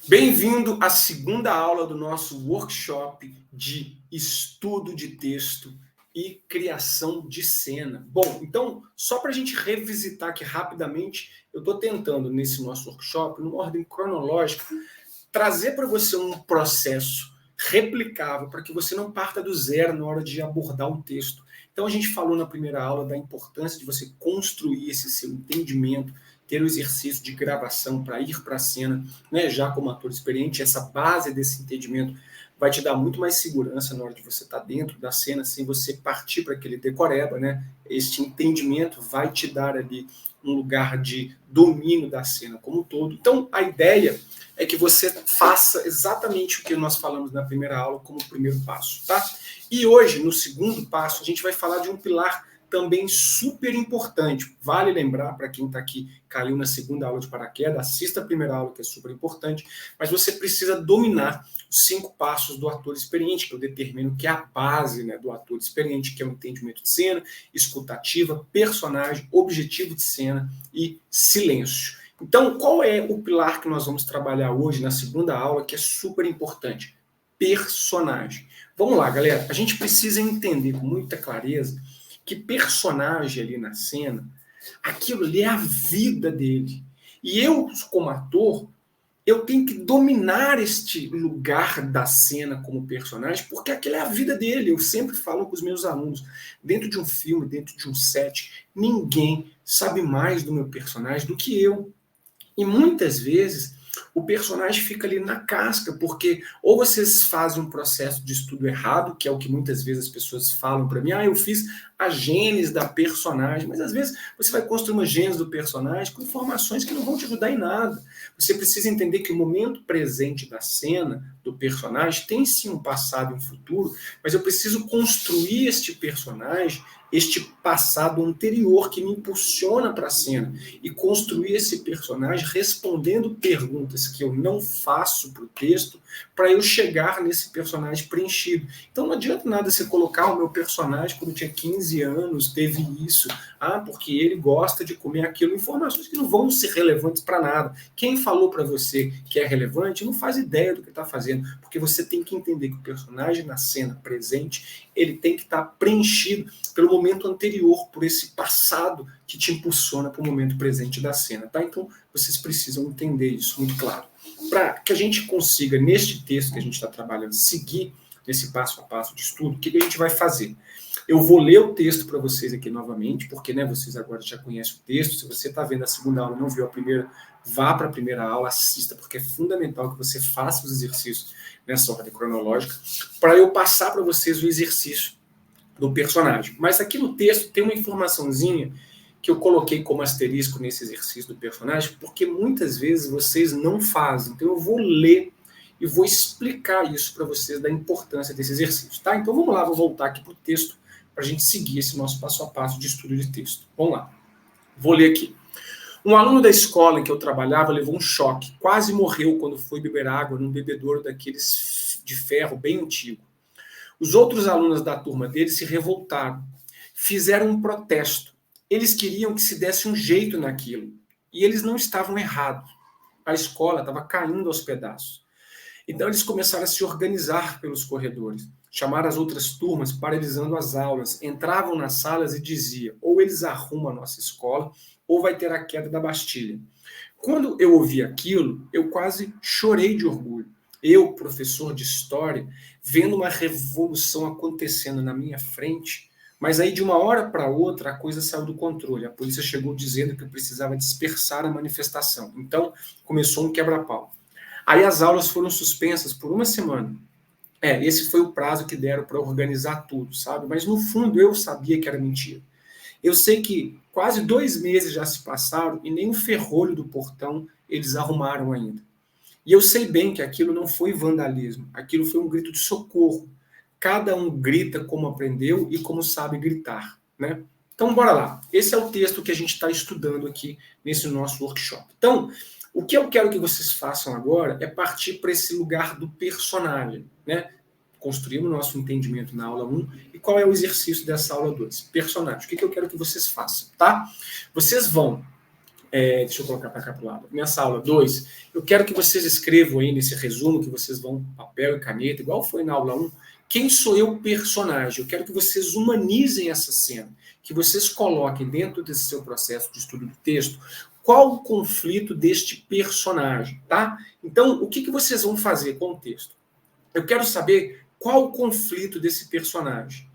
Bem-vindo à segunda aula do nosso workshop de estudo de texto e criação de cena. Bom, então, só para a gente revisitar aqui rapidamente, eu estou tentando, nesse nosso workshop, numa ordem cronológica, trazer para você um processo replicável para que você não parta do zero na hora de abordar um texto. Então, a gente falou na primeira aula da importância de você construir esse seu entendimento, ter o exercício de gravação para ir para a cena, né, já como ator experiente. Essa base desse entendimento vai te dar muito mais segurança na hora de você estar dentro da cena, sem você partir para aquele decoreba, né? Este entendimento vai te dar ali um lugar de domínio da cena como um todo. Então, a ideia é que você faça exatamente o que nós falamos na primeira aula como primeiro passo, tá? E hoje, no segundo passo, a gente vai falar de um pilar também super importante. Vale lembrar, para quem está aqui, caiu na segunda aula de paraquedas, assista a primeira aula, que é super importante, mas você precisa dominar os 5 passos do ator experiente, que eu determino que é a base, né, do ator experiente, que é o entendimento de cena, escutativa, personagem, objetivo de cena e silêncio. Então, qual é o pilar que nós vamos trabalhar hoje na segunda aula, que é super importante? Personagem. Vamos lá, galera. A gente precisa entender com muita clareza que personagem ali na cena, aquilo ali é a vida dele. E eu, como ator, eu tenho que dominar este lugar da cena como personagem, porque aquilo é a vida dele. Eu sempre falo com os meus alunos, dentro de um filme, dentro de um set, ninguém sabe mais do meu personagem do que eu. E muitas vezes o personagem fica ali na casca, porque ou vocês fazem um processo de estudo errado, que é o que muitas vezes as pessoas falam para mim, eu fiz a gênese da personagem, mas às vezes você vai construir uma gênese do personagem com informações que não vão te ajudar em nada. Você precisa entender que o momento presente da cena, do personagem, tem sim um passado e um futuro, mas eu preciso construir este personagem, este passado anterior que me impulsiona para a cena e construir esse personagem respondendo perguntas que eu não faço para o texto para eu chegar nesse personagem preenchido. Então não adianta nada você colocar o meu personagem quando tinha 15 anos, teve isso, porque ele gosta de comer aquilo, informações que não vão ser relevantes para nada. Quem falou para você que é relevante não faz ideia do que está fazendo, porque você tem que entender que o personagem na cena presente, ele tem que estar preenchido pelo momento anterior, por esse passado que te impulsiona para o momento presente da cena, tá? Então, vocês precisam entender isso muito claro. Para que a gente consiga, neste texto que a gente está trabalhando, seguir esse passo a passo de estudo, o que a gente vai fazer? Eu vou ler o texto para vocês aqui novamente, porque né, vocês agora já conhecem o texto. Se você está vendo a segunda aula e não viu a primeira, vá para a primeira aula, assista, porque é fundamental que você faça os exercícios nessa ordem cronológica, para eu passar para vocês o exercício do personagem. Mas aqui no texto tem uma informaçãozinha que eu coloquei como asterisco nesse exercício do personagem, porque muitas vezes vocês não fazem. Então eu vou ler e vou explicar isso para vocês, da importância desse exercício, tá? Então vamos lá, vou voltar aqui para o texto para a gente seguir esse nosso passo a passo de estudo de texto. Vamos lá. Vou ler aqui. Um aluno da escola em que eu trabalhava levou um choque, quase morreu quando foi beber água num bebedouro daqueles de ferro bem antigo. Os outros alunos da turma dele se revoltaram, fizeram um protesto. Eles queriam que se desse um jeito naquilo. E eles não estavam errados. A escola estava caindo aos pedaços. Então eles começaram a se organizar pelos corredores, chamaram as outras turmas, paralisando as aulas, entravam nas salas e diziam: ou eles arrumam a nossa escola, ou vai ter a queda da Bastilha. Quando eu ouvi aquilo, eu quase chorei de orgulho. Eu, professor de história, vendo uma revolução acontecendo na minha frente, mas aí de uma hora para outra a coisa saiu do controle. A polícia chegou dizendo que precisava dispersar a manifestação. Então começou um quebra-pau. Aí as aulas foram suspensas por uma semana. Esse foi o prazo que deram para organizar tudo, sabe? Mas no fundo eu sabia que era mentira. Eu sei que quase 2 meses já se passaram e nem o ferrolho do portão eles arrumaram ainda. E eu sei bem que aquilo não foi vandalismo, aquilo foi um grito de socorro. Cada um grita como aprendeu e como sabe gritar, né? Então, bora lá. Esse é o texto que a gente está estudando aqui nesse nosso workshop. Então, o que eu quero que vocês façam agora é partir para esse lugar do personagem, né? Construímos o nosso entendimento na aula 1. E qual é o exercício dessa aula 2? Personagem. O que eu quero que vocês façam, tá? Vocês vão Deixa eu colocar para cá para o lado. Nessa aula 2, eu quero que vocês escrevam aí nesse resumo, que vocês vão papel e caneta, igual foi na aula 1, quem sou eu personagem. Eu quero que vocês humanizem essa cena, que vocês coloquem dentro desse seu processo de estudo do texto qual o conflito deste personagem, tá? Então, o que vocês vão fazer com o texto? Eu quero saber qual o conflito desse personagem.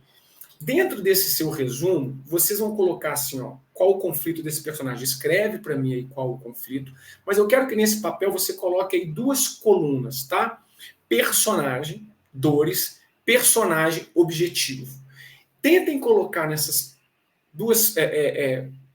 Dentro desse seu resumo, vocês vão colocar assim, ó, qual o conflito desse personagem. Escreve para mim aí qual o conflito, mas eu quero que nesse papel você coloque aí 2 colunas, tá? Personagem, dores, personagem, objetivo. Tentem colocar nessas duas,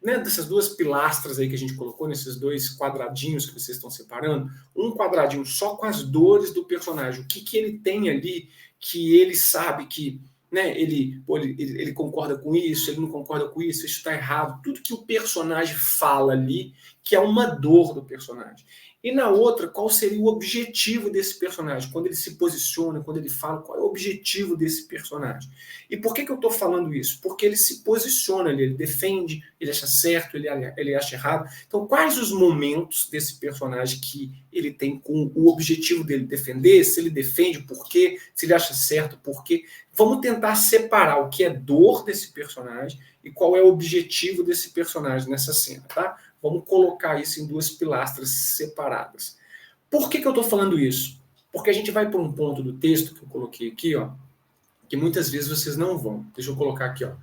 dessas 2 pilastras aí que a gente colocou, nesses 2 quadradinhos que vocês estão separando, um quadradinho só com as dores do personagem. O que ele tem ali que ele sabe que ele concorda com isso, ele não concorda com isso está errado. Tudo que o personagem fala ali, que é uma dor do personagem. E na outra, qual seria o objetivo desse personagem? Quando ele se posiciona, quando ele fala, qual é o objetivo desse personagem? E por que eu estou falando isso? Porque ele se posiciona, ele defende, ele acha certo, ele acha errado. Então, quais os momentos desse personagem que ele tem com o objetivo dele defender? Se ele defende, por quê? Se ele acha certo, por quê? Vamos tentar separar o que é dor desse personagem e qual é o objetivo desse personagem nessa cena, tá? Vamos colocar isso em 2 pilastras separadas. Por que eu estou falando isso? Porque a gente vai para um ponto do texto que eu coloquei aqui, ó, que muitas vezes vocês não vão. Deixa eu colocar aqui, ó.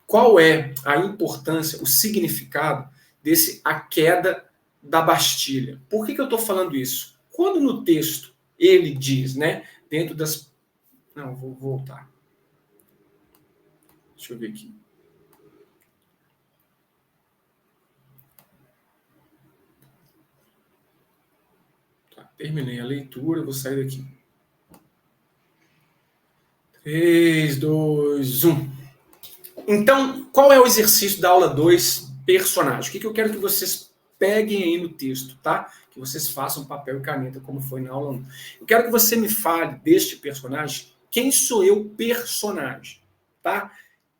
Qual é a importância, o significado desse a queda da Bastilha? Por que eu estou falando isso? Quando no texto ele diz, dentro das... Não, vou voltar. Deixa eu ver aqui. Terminei a leitura, vou sair daqui. 3, 2, 1. Então, qual é o exercício da aula 2, personagem? O que eu quero que vocês peguem aí no texto, tá? Que vocês façam papel e caneta, como foi na aula 1. Eu quero que você me fale deste personagem, quem sou eu, personagem, tá?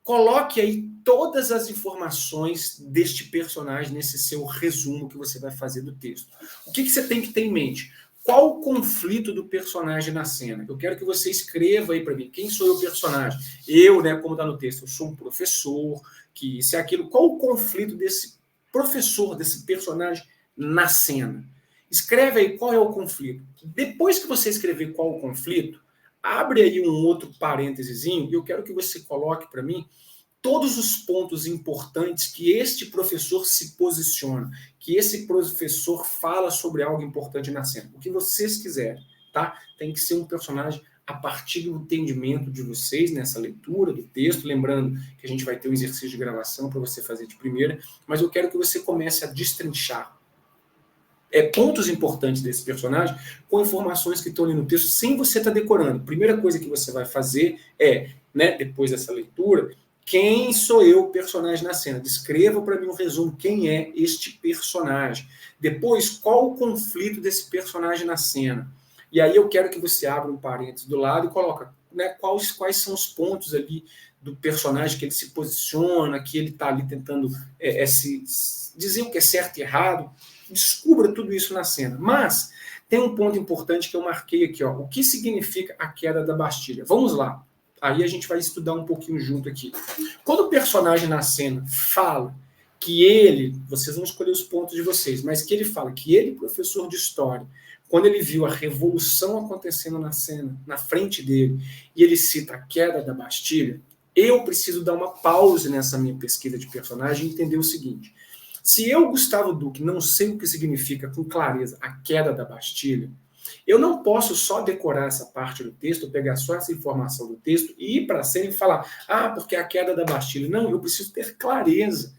Coloque aí todas as informações deste personagem nesse seu resumo que você vai fazer do texto. O que você tem que ter em mente? Qual o conflito do personagem na cena? Eu quero que você escreva aí para mim. Quem sou eu, personagem? Eu, como está no texto, eu sou um professor, que isso é aquilo. Qual o conflito desse professor, desse personagem na cena? Escreve aí qual é o conflito. Depois que você escrever qual o conflito, abre aí um outro parênteses e eu quero que você coloque para mim todos os pontos importantes que este professor se posiciona, que esse professor fala sobre algo importante na cena. O que vocês quiserem, tá? Tem que ser um personagem a partir do entendimento de vocês nessa leitura do texto, lembrando que a gente vai ter um exercício de gravação para você fazer de primeira, mas eu quero que você comece a destrinchar pontos importantes desse personagem com informações que estão ali no texto sem você estar decorando. Primeira coisa que você vai fazer depois dessa leitura, quem sou eu, personagem na cena? Descreva para mim um resumo, quem é este personagem. Depois, qual o conflito desse personagem na cena? E aí eu quero que você abra um parênteses do lado e coloca quais são os pontos ali do personagem que ele se posiciona, que ele está ali tentando se dizer o que é certo e errado. Descubra tudo isso na cena. Mas tem um ponto importante que eu marquei aqui, ó. O que significa a queda da Bastilha? Vamos lá. Aí a gente vai estudar um pouquinho junto aqui. Quando o personagem na cena fala que ele, vocês vão escolher os pontos de vocês, mas que ele fala que ele, professor de história, quando ele viu a revolução acontecendo na cena, na frente dele, e ele cita a queda da Bastilha, eu preciso dar uma pausa nessa minha pesquisa de personagem e entender o seguinte. Se eu, Gustavo Duque, não sei o que significa com clareza a queda da Bastilha, eu não posso só decorar essa parte do texto, pegar só essa informação do texto e ir para a cena e falar, porque é a queda da Bastilha. Não, eu preciso ter clareza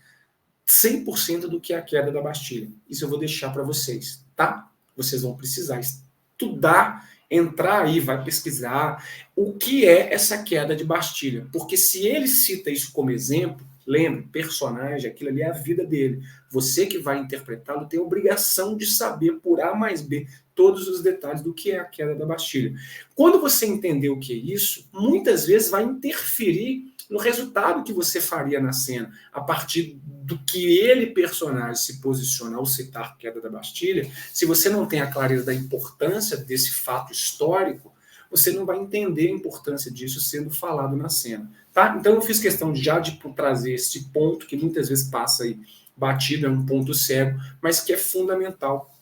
100% do que é a queda da Bastilha. Isso eu vou deixar para vocês, tá? Vocês vão precisar estudar, entrar aí, vai pesquisar o que é essa queda de Bastilha. Porque se ele cita isso como exemplo, lembre, personagem, aquilo ali é a vida dele. Você que vai interpretá-lo tem a obrigação de saber, por A mais B, todos os detalhes do que é a queda da Bastilha. Quando você entender o que é isso, muitas vezes vai interferir no resultado que você faria na cena, a partir do que ele, personagem, se posiciona ao citar a queda da Bastilha. Se você não tem a clareza da importância desse fato histórico, você não vai entender a importância disso sendo falado na cena. Tá? Então eu fiz questão de trazer esse ponto que muitas vezes passa aí batido, é um ponto cego, mas que é fundamental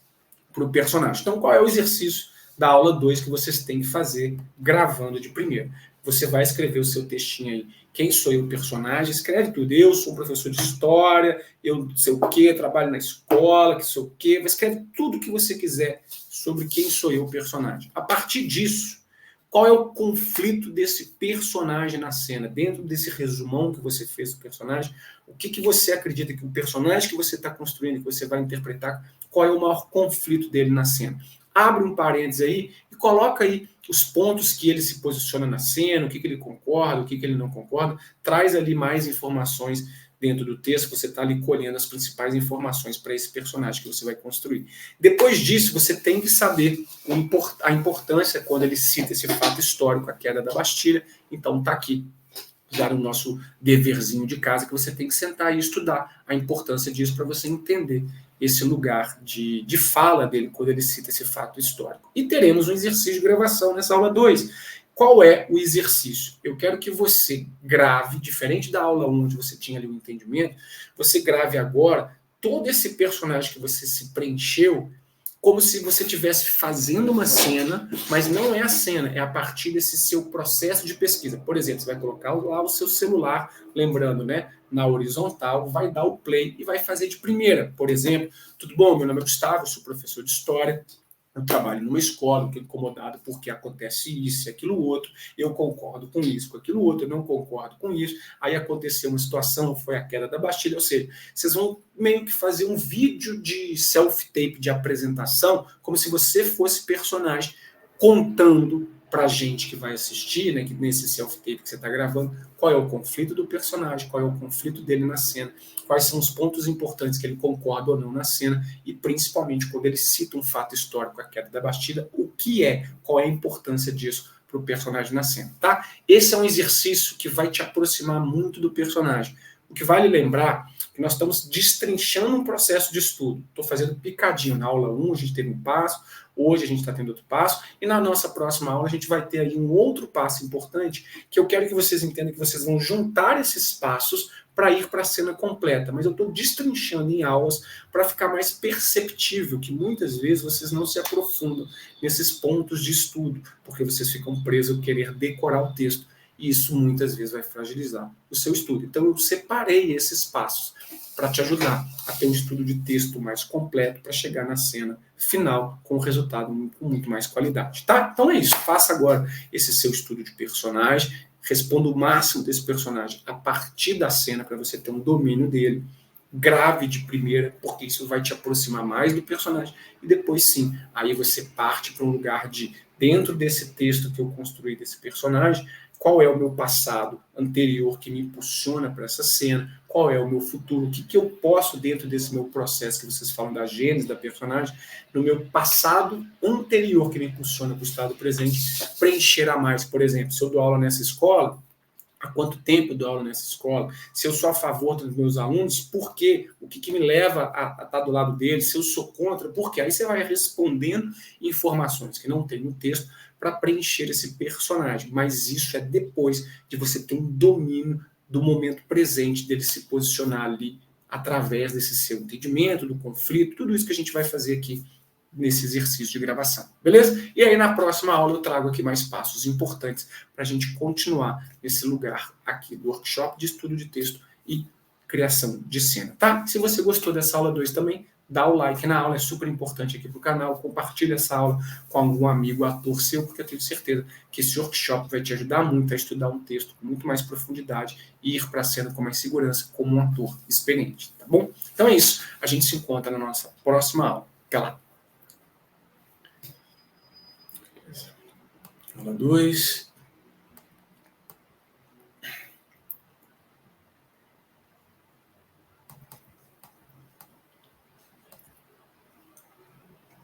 para o personagem. Então, qual é o exercício da aula 2 que vocês têm que fazer gravando de primeiro? Você vai escrever o seu textinho aí. Quem sou eu, personagem? Escreve tudo. Eu sou um professor de história, eu não sei o quê, trabalho na escola, que sou o quê. Escreve tudo que você quiser sobre quem sou eu, personagem. A partir disso, qual é o conflito desse personagem na cena? Dentro desse resumão que você fez do personagem, o que você acredita que o personagem que você está construindo, que você vai interpretar, qual é o maior conflito dele na cena? Abre um parênteses aí e coloca aí os pontos que ele se posiciona na cena, o que ele concorda, o que ele não concorda. Traz ali mais informações dentro do texto, você está ali colhendo as principais informações para esse personagem que você vai construir. Depois disso, você tem que saber a importância quando ele cita esse fato histórico, a queda da Bastilha. Então está aqui já no nosso deverzinho de casa, que você tem que sentar e estudar a importância disso para você entender esse lugar de fala dele quando ele cita esse fato histórico. E teremos um exercício de gravação nessa aula 2. Qual é o exercício? Eu quero que você grave, diferente da aula 1, onde você tinha ali o entendimento, você grave agora todo esse personagem que você se preencheu como se você estivesse fazendo uma cena, mas não é a cena, é a partir desse seu processo de pesquisa. Por exemplo, você vai colocar lá o seu celular, lembrando, né, na horizontal, vai dar o play e vai fazer de primeira. Por exemplo, tudo bom? Meu nome é Gustavo, sou professor de História, eu trabalho numa escola, estou incomodado porque acontece isso e aquilo outro, eu concordo com isso, com aquilo outro, eu não concordo com isso, aí aconteceu uma situação, foi a queda da Bastilha, ou seja, vocês vão meio que fazer um vídeo de self-tape de apresentação, como se você fosse personagem, contando para a gente que vai assistir, né, que nesse self-tape que você está gravando, qual é o conflito do personagem, qual é o conflito dele na cena, quais são os pontos importantes que ele concorda ou não na cena, e principalmente quando ele cita um fato histórico, a queda da Bastilha, o que é, qual é a importância disso para o personagem na cena, tá? Esse é um exercício que vai te aproximar muito do personagem. O que vale lembrar é que nós estamos destrinchando um processo de estudo. Estou fazendo picadinho. Na aula 1 a gente teve um passo, hoje a gente está tendo outro passo, e na nossa próxima aula a gente vai ter aí um outro passo importante, que eu quero que vocês entendam que vocês vão juntar esses passos para ir para a cena completa. Mas eu estou destrinchando em aulas para ficar mais perceptível, que muitas vezes vocês não se aprofundam nesses pontos de estudo, porque vocês ficam presos a querer decorar o texto. E isso muitas vezes vai fragilizar o seu estudo. Então eu separei esses passos para te ajudar a ter um estudo de texto mais completo para chegar na cena final com um resultado com muito mais qualidade, tá? Então é isso. Faça agora esse seu estudo de personagem, responda o máximo desse personagem a partir da cena para você ter um domínio dele. Grave de primeira, porque isso vai te aproximar mais do personagem. E depois sim, aí você parte para um lugar de, dentro desse texto que eu construí desse personagem, qual é o meu passado anterior que me impulsiona para essa cena, qual é o meu futuro, o que eu posso, dentro desse meu processo que vocês falam da gênese da personagem, no meu passado anterior que me impulsiona para o estado presente, preencher a mais. Por exemplo, se eu dou aula nessa escola, há quanto tempo eu dou aula nessa escola, se eu sou a favor dos meus alunos, por quê? O que me leva a estar do lado deles, se eu sou contra, por quê? Aí você vai respondendo informações que não tem no texto para preencher esse personagem, mas isso é depois de você ter um domínio do momento presente, dele se posicionar ali através desse seu entendimento, do conflito, tudo isso que a gente vai fazer aqui nesse exercício de gravação, beleza? E aí na próxima aula eu trago aqui mais passos importantes para a gente continuar nesse lugar aqui do workshop de estudo de texto e criação de cena, tá? Se você gostou dessa aula 2 também, dá o like na aula, é super importante aqui para o canal, compartilha essa aula com algum amigo ator seu, porque eu tenho certeza que esse workshop vai te ajudar muito a estudar um texto com muito mais profundidade e ir para a cena com mais segurança como um ator experiente, tá bom? Então é isso, a gente se encontra na nossa próxima aula. Até lá! Aula 2.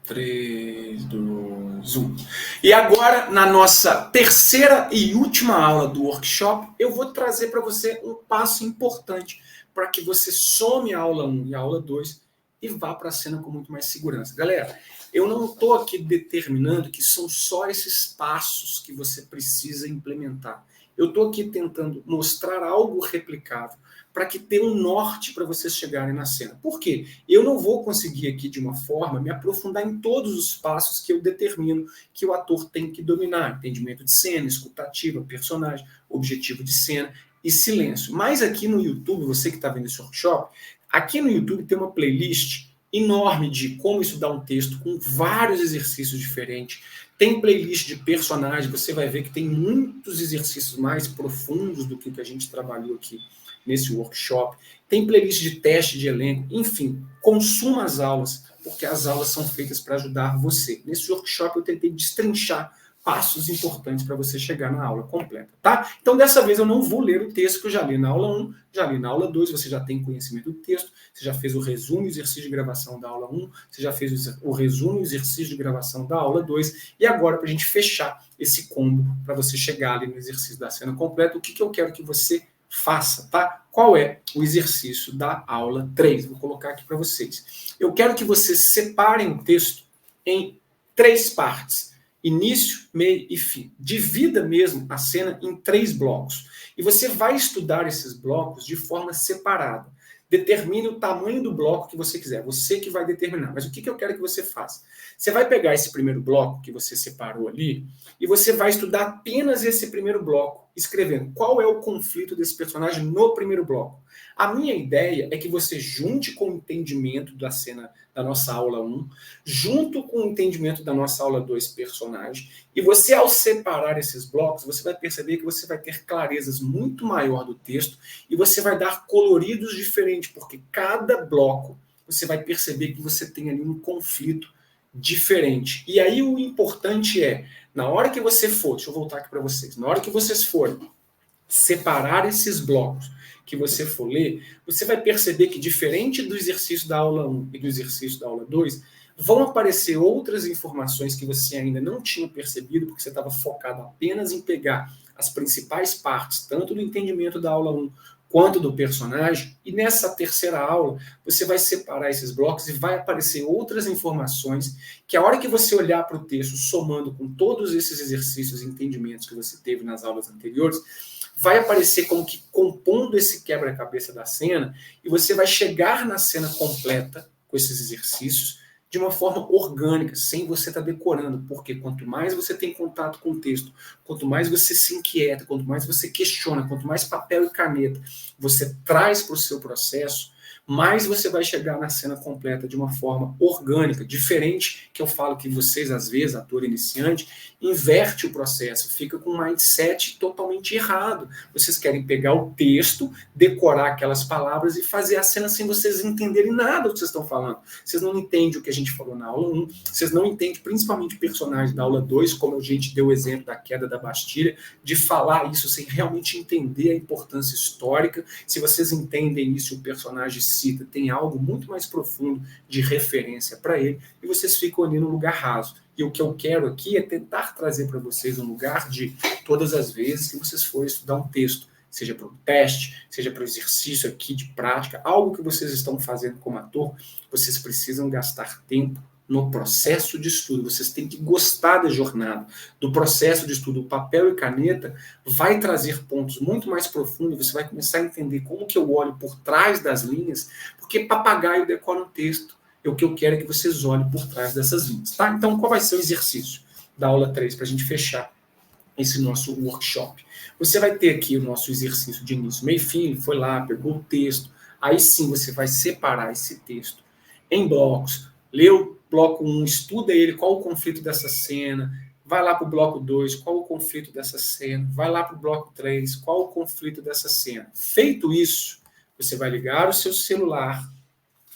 Três, dois. menos 1. E agora, na nossa terceira e última aula do workshop, eu vou trazer para você um passo importante para que você some a aula 1 e a aula 2 e vá para a cena com muito mais segurança. Galera, eu não estou aqui determinando que são só esses passos que você precisa implementar. Eu estou aqui tentando mostrar algo replicável para que tenha um norte para vocês chegarem na cena. Por quê? Eu não vou conseguir aqui, de uma forma, me aprofundar em todos os passos que eu determino que o ator tem que dominar. Entendimento de cena, escutativa, personagem, objetivo de cena e silêncio. Mas aqui no YouTube, você que está vendo esse workshop, aqui no YouTube tem uma playlist enorme de como estudar um texto com vários exercícios diferentes. Tem playlist de personagem, você vai ver que tem muitos exercícios mais profundos do que a gente trabalhou aqui nesse workshop. Tem playlist de teste de elenco, enfim, consuma as aulas, porque as aulas são feitas para ajudar você. Nesse workshop eu tentei destrinchar passos importantes para você chegar na aula completa, tá? Então, dessa vez eu não vou ler o texto que eu já li na aula 1, já li na aula 2, você já tem conhecimento do texto, você já fez o resumo e exercício de gravação da aula 1, você já fez o resumo e exercício de gravação da aula 2, e agora, para a gente fechar esse combo, para você chegar ali no exercício da cena completa, o que eu quero que você faça, tá? Qual é o exercício da aula 3? Vou colocar aqui para vocês. Eu quero que vocês separem o texto em 3 partes. Início, meio e fim. Divida mesmo a cena em 3 blocos. E você vai estudar esses blocos de forma separada. Determine o tamanho do bloco que você quiser. Você que vai determinar. Mas o que eu quero que você faça? Você vai pegar esse primeiro bloco que você separou ali e você vai estudar apenas esse primeiro bloco, escrevendo qual é o conflito desse personagem no primeiro bloco. A minha ideia é que você junte com o entendimento da cena da nossa aula 1, junto com o entendimento da nossa aula 2 personagem, e você, ao separar esses blocos, você vai perceber que você vai ter clarezas muito maior do texto e você vai dar coloridos diferentes, porque cada bloco você vai perceber que você tem ali um conflito diferente. E aí o importante é, na hora que você for, deixa eu voltar aqui para vocês, na hora que vocês forem separar esses blocos que você for ler, você vai perceber que, diferente do exercício da aula 1 e do exercício da aula 2, vão aparecer outras informações que você ainda não tinha percebido, porque você estava focado apenas em pegar as principais partes, tanto do entendimento da aula 1 quanto do personagem, e nessa terceira aula você vai separar esses blocos e vai aparecer outras informações que, a hora que você olhar para o texto, somando com todos esses exercícios e entendimentos que você teve nas aulas anteriores, vai aparecer como que compondo esse quebra-cabeça da cena, e você vai chegar na cena completa com esses exercícios de uma forma orgânica, sem você estar decorando, porque quanto mais você tem contato com o texto, quanto mais você se inquieta, quanto mais você questiona, quanto mais papel e caneta você traz para o seu processo, mais você vai chegar na cena completa de uma forma orgânica, diferente que eu falo que vocês, às vezes, ator iniciante, inverte o processo, fica com um mindset totalmente errado. Vocês querem pegar o texto, decorar aquelas palavras e fazer a cena sem vocês entenderem nada do que vocês estão falando. Vocês não entendem o que a gente falou na aula 1, vocês não entendem principalmente o personagem da aula 2, como a gente deu o exemplo da queda da Bastilha, de falar isso sem realmente entender a importância histórica. Se vocês entendem isso, o personagem cita, tem algo muito mais profundo de referência para ele, e vocês ficam ali no lugar raso. E o que eu quero aqui é tentar trazer para vocês um lugar de todas as vezes que vocês forem estudar um texto, seja para um teste, seja para um exercício aqui de prática, algo que vocês estão fazendo como ator, vocês precisam gastar tempo no processo de estudo. Vocês têm que gostar da jornada, do processo de estudo. O papel e caneta vai trazer pontos muito mais profundos, você vai começar a entender como que eu olho por trás das linhas, porque papagaio decora um texto. O que eu quero é que vocês olhem por trás dessas linhas, tá? Então, qual vai ser o exercício da aula 3 para a gente fechar esse nosso workshop? Você vai ter aqui o nosso exercício de início, meio e fim, foi lá, pegou o texto, aí sim você vai separar esse texto em blocos, lê o bloco 1, estuda ele, qual o conflito dessa cena, vai lá para o bloco 2, qual o conflito dessa cena, vai lá para o bloco 3, qual o conflito dessa cena. Feito isso, você vai ligar o seu celular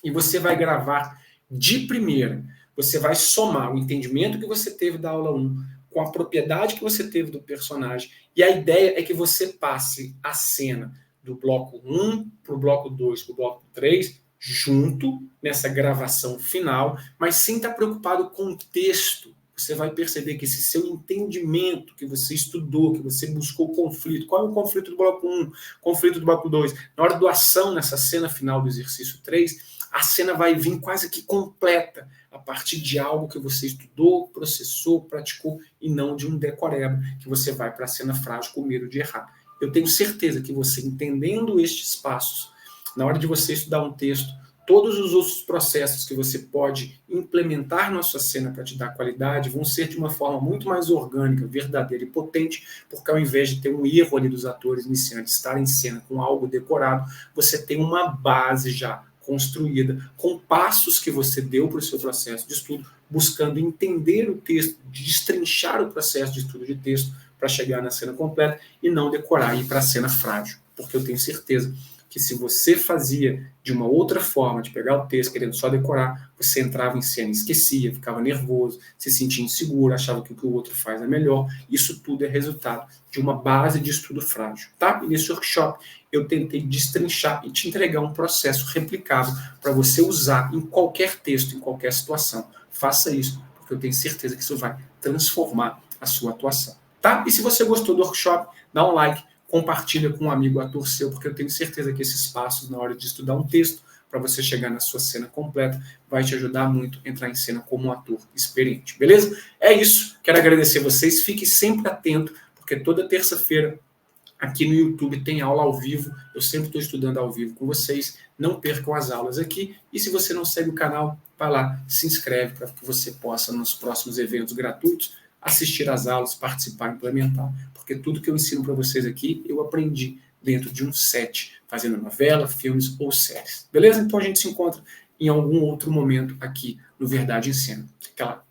e você vai gravar de primeira. Você vai somar o entendimento que você teve da aula 1 com a propriedade que você teve do personagem, e a ideia é que você passe a cena do bloco 1 para o bloco 2, para o bloco 3, junto nessa gravação final, mas sem estar preocupado com o texto você vai perceber que esse seu entendimento, que você estudou, que você buscou conflito, qual é o conflito do bloco 1, conflito do bloco 2, na hora da ação, nessa cena final do exercício 3, a cena vai vir quase que completa, a partir de algo que você estudou, processou, praticou, e não de um decoreba, que você vai para a cena frágil com medo de errar. Eu tenho certeza que você, entendendo estes passos, na hora de você estudar um texto, todos os outros processos que você pode implementar na sua cena para te dar qualidade vão ser de uma forma muito mais orgânica, verdadeira e potente, porque ao invés de ter um erro ali dos atores iniciantes estar em cena com algo decorado, você tem uma base já construída, com passos que você deu para o seu processo de estudo, buscando entender o texto, destrinchar o processo de estudo de texto para chegar na cena completa e não decorar e ir para a cena frágil, porque eu tenho certeza que se você fazia de uma outra forma, de pegar o texto querendo só decorar, você entrava em cena e esquecia, ficava nervoso, se sentia inseguro, achava que o que o outro faz é melhor. Isso tudo é resultado de uma base de estudo frágil, tá? E nesse workshop eu tentei destrinchar e te entregar um processo replicável para você usar em qualquer texto, em qualquer situação. Faça isso, porque eu tenho certeza que isso vai transformar a sua atuação, tá? E se você gostou do workshop, dá um like, compartilha com um amigo ator seu, porque eu tenho certeza que esses passos na hora de estudar um texto, para você chegar na sua cena completa, vai te ajudar muito a entrar em cena como um ator experiente, beleza? É isso, quero agradecer vocês, fique sempre atento, porque toda terça-feira aqui no YouTube tem aula ao vivo, eu sempre estou estudando ao vivo com vocês, não percam as aulas aqui, e se você não segue o canal, vai lá, se inscreve para que você possa, nos próximos eventos gratuitos, assistir às aulas, participar, implementar, porque tudo que eu ensino para vocês aqui, eu aprendi dentro de um set, fazendo novela, filmes ou séries. Beleza? Então a gente se encontra em algum outro momento aqui no Verdade em Cena. Fica lá.